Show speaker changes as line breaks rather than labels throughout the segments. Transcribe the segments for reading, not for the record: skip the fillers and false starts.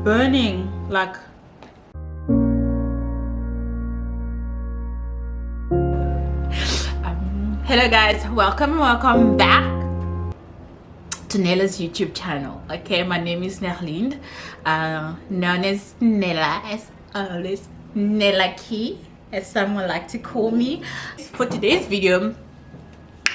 burning. Like, hello guys, welcome back to Nella's YouTube channel. Okay, my name is Nerlinde, known as Nella, as always, Nella Key, as someone like to call me. For today's video,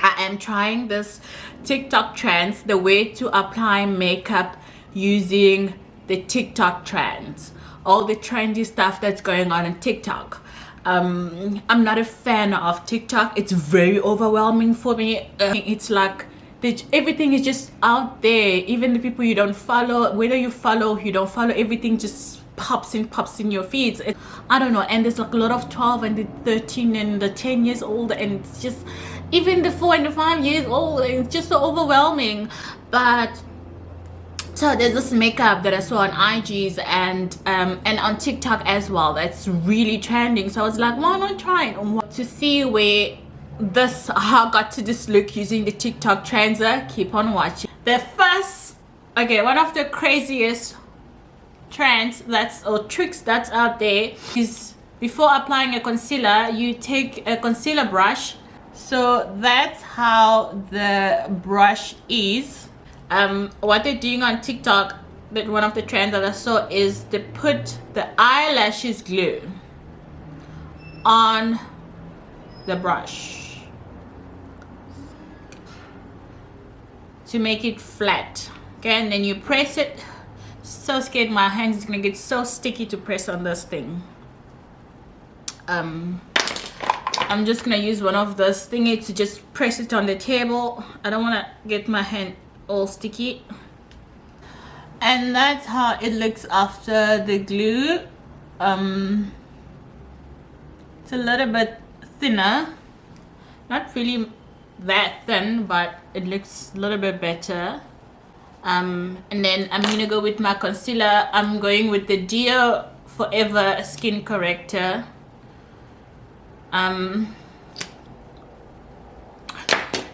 I am trying this TikTok trends, the way to apply makeup using the TikTok trends, all the trendy stuff that's going on TikTok. I'm not a fan of TikTok. It's very overwhelming for me. It's like everything is just out there. Even the people you don't follow, whether you follow or you don't follow, everything just pops in your feeds. I don't know. And there's like a lot of 12 and the 13 and the 10 years old, and it's just even the 4 and the 5 years old. It's just so overwhelming. But so there's this makeup that I saw on IGs and on TikTok as well that's really trending. So I was like, why not try it to see where how I got to this look using the TikTok trends. Keep on watching. The first, one of the craziest trends or tricks that's out there is before applying a concealer, you take a concealer brush. So that's how the brush is. What they're doing on TikTok, that one of the trends that I saw is they put the eyelashes glue on the brush to make it flat. Okay, and then you press it. So scared my hands is gonna get so sticky to press on this thing. I'm just gonna use one of those thingies to just press it on the table. I don't want to get my hand all sticky. And that's how it looks after the glue. It's a little bit thinner, not really that thin, but it looks a little bit better. And then I'm gonna go with my concealer. I'm going with the Dio Forever Skin Corrector.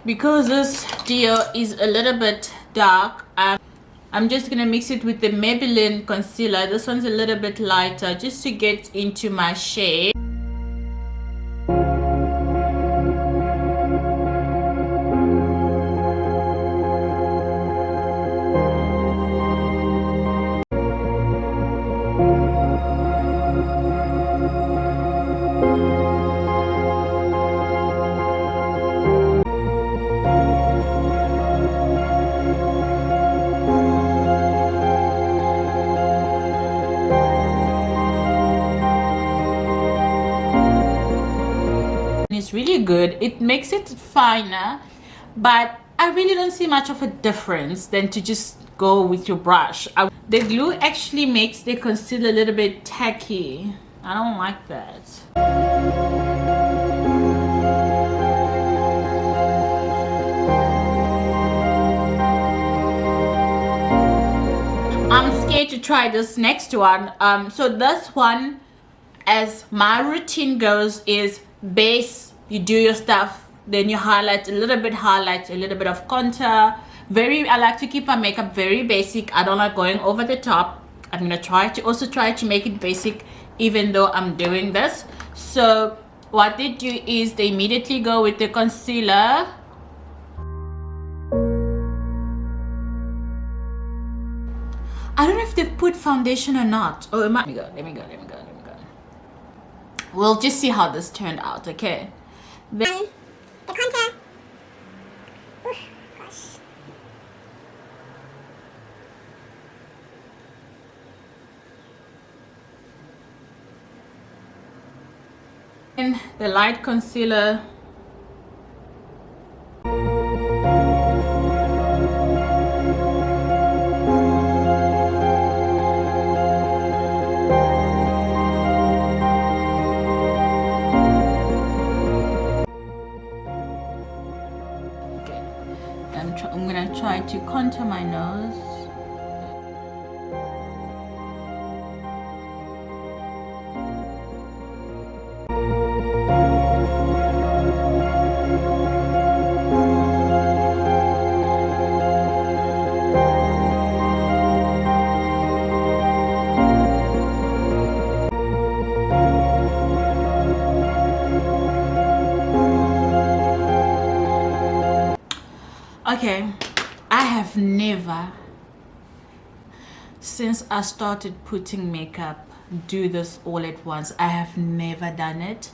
Because this Dio is a little bit dark, I'm just gonna mix it with the Maybelline concealer. This one's a little bit lighter, just to get into my shade. It's really good. It makes it finer, but I really don't see much of a difference than to just go with your brush. The glue actually makes the concealer a little bit tacky. I don't like that. I'm scared to try this next one. So this one, as my routine goes, is base. You do your stuff, then you highlight a little bit of contour. I like to keep my makeup very basic. I don't like going over the top. I'm gonna try to make it basic even though I'm doing this. So what they do is they immediately go with the concealer. I don't know if they've put foundation or not. Oh, let me go. We'll just see how this turned out, okay? The contour. Oof, gosh. And the light concealer. I'm gonna try to contour my nose. Okay, I have never, since I started putting makeup, do this all at once. I have never done it.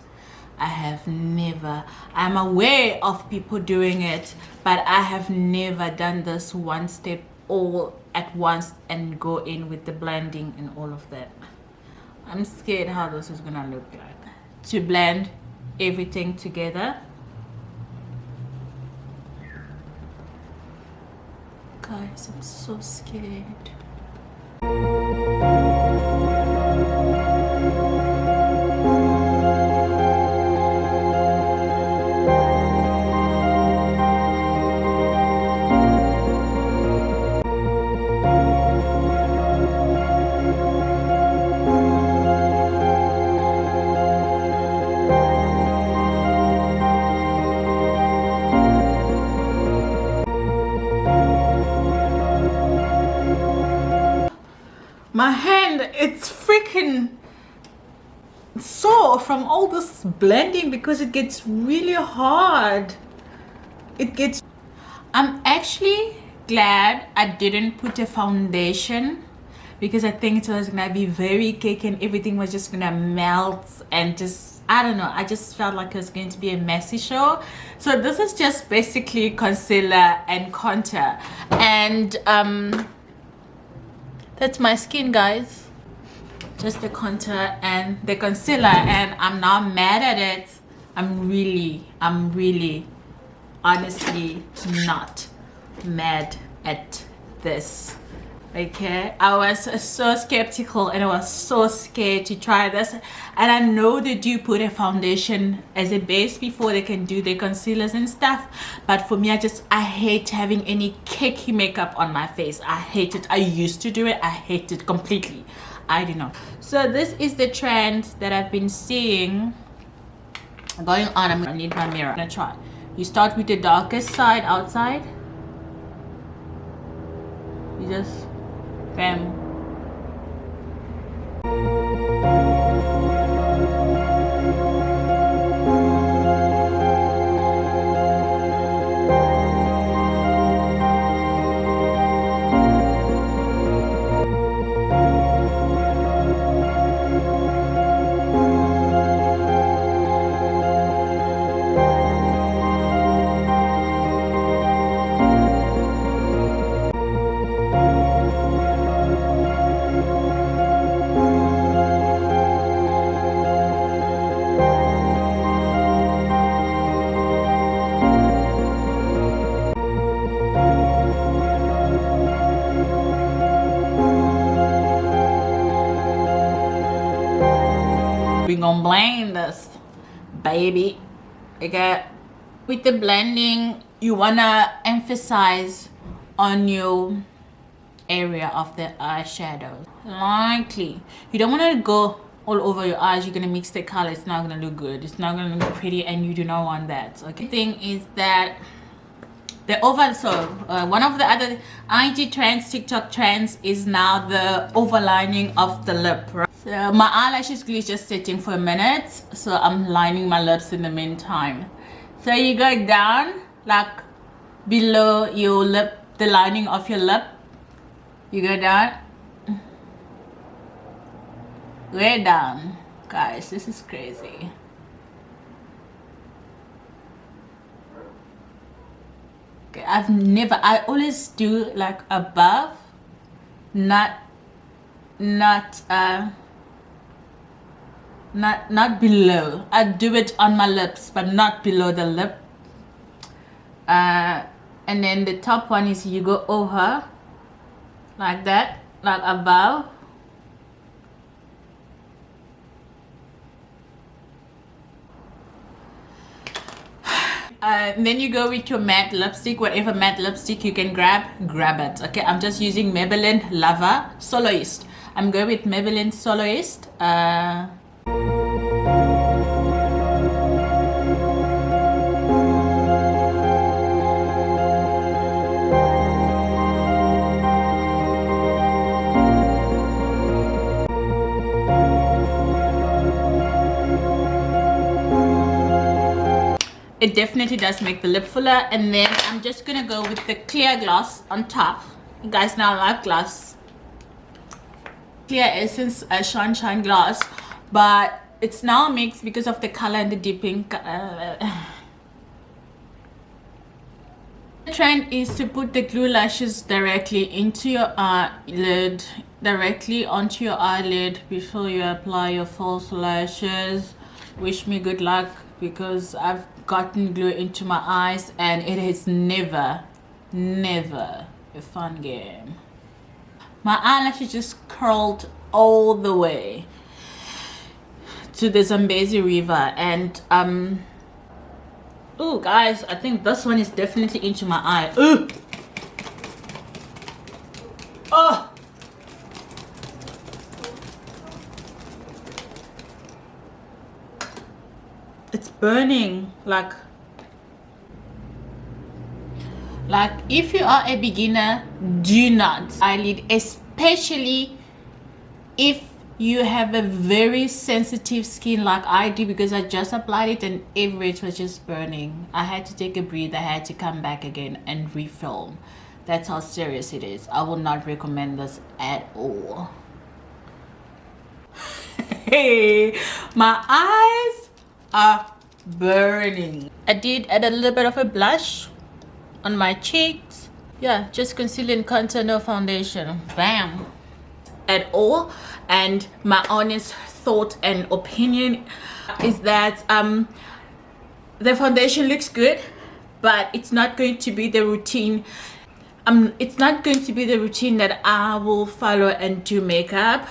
I have never. I'm aware of people doing it, but I have never done this one step all at once and go in with the blending and all of that. I'm scared how this is gonna look like. To blend everything together. Guys, I'm so scared. My hand, it's freaking sore from all this blending because it gets really hard. I'm actually glad I didn't put a foundation because I think it was gonna be very cake and everything was just gonna melt and just, I don't know, I just felt like it was going to be a messy show. So this is just basically concealer and contour, and that's my skin, guys. Just the contour and the concealer, and I'm not mad at it. I'm really honestly not mad at this. Okay, I was so skeptical and I was so scared to try this, and I know they do put a foundation as a base before they can do their concealers and stuff, but for me, I hate having any cakey makeup on my face. I hate it. I used to do it. I hate it completely. I do not. So this is the trend that I've been seeing going on. I need my mirror. I'm gonna try. You start with the darkest side outside. You just bam. We gonna blend this, baby. Okay, with the blending, you wanna emphasize on your area of the eyeshadow lightly. You don't want to go all over your eyes. You're gonna mix the color. It's not gonna look good. It's not gonna look pretty, and you do not want that. Okay, thing is that one of the other IG trends, TikTok trends, is now the overlining of the lip, right? So my eyelashes glue is just sitting for a minute, so I'm lining my lips in the meantime. So you go down, like below your lip, the lining of your lip. You go down, way down. Guys, this is crazy. Okay, I always do like above, not below. I do it on my lips, but not below the lip. And then the top one is you go over like that, like above. And then you go with your matte lipstick, whatever matte lipstick you can grab it. Okay, I'm just using Maybelline Lover Soloist. I'm going with Maybelline Soloist. It definitely does make the lip fuller, and then I'm just gonna go with the clear gloss on top. You guys now like gloss. Clear Essence Shine gloss, but it's now mixed because of the color and the dipping. The trend is to put the glue lashes directly into your eyelid, directly onto your eyelid before you apply your false lashes. Wish me good luck, because I've gotten glue into my eyes and it is never a fun game. My eyelashes just curled all the way to the Zambezi River, and oh guys, I think this one is definitely into my eye. Ooh. Oh, it's burning. Like if you are a beginner, do not eyelid, especially if you have a very sensitive skin like I do, because I just applied it and everywhere it was just burning. I had to take a breather, I had to come back again and refilm. That's how serious it is. I will not recommend this at all. Hey, my eyes are burning. I did add a little bit of a blush on my cheeks. Yeah, just concealer and contour, no foundation. Bam. At all. And my honest thought and opinion is that the foundation looks good, but it's not going to be the routine. It's not going to be the routine that I will follow and do makeup.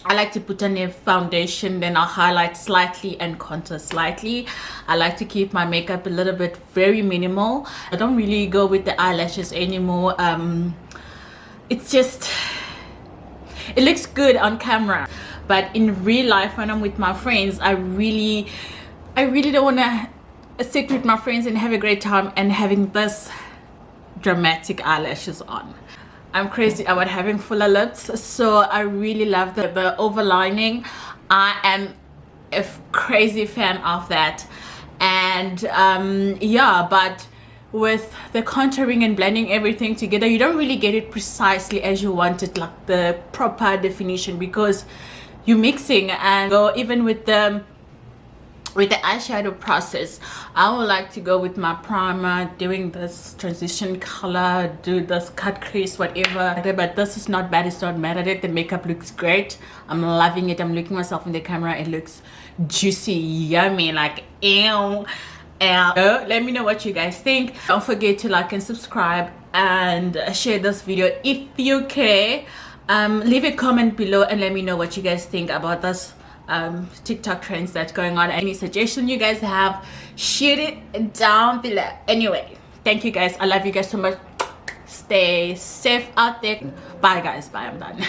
I like to put on a foundation, then I'll highlight slightly and contour slightly. I like to keep my makeup a little bit very minimal. I don't really go with the eyelashes anymore. It's just, it looks good on camera, but in real life when I'm with my friends, I really don't want to sit with my friends and have a great time and having this dramatic eyelashes on. I'm crazy about having fuller lips, so I really love the overlining. I am a crazy fan of that. And yeah, but with the contouring and blending everything together, you don't really get it precisely as you want it, like the proper definition, because you're mixing. And go even with the eyeshadow process, I would like to go with my primer, doing this transition color, do this cut crease, whatever. But this is not bad, it's not mad at it. The makeup looks great, I'm loving it. I'm looking myself in the camera, it looks juicy, yummy, like ew. Let me know what you guys think. Don't forget to like and subscribe and share this video if you care. Leave a comment below and let me know what you guys think about this TikTok trends that's going on. Any suggestion you guys have, shoot it down below. Anyway, thank you guys, I love you guys so much. Stay safe out there. Bye guys, bye, I'm done.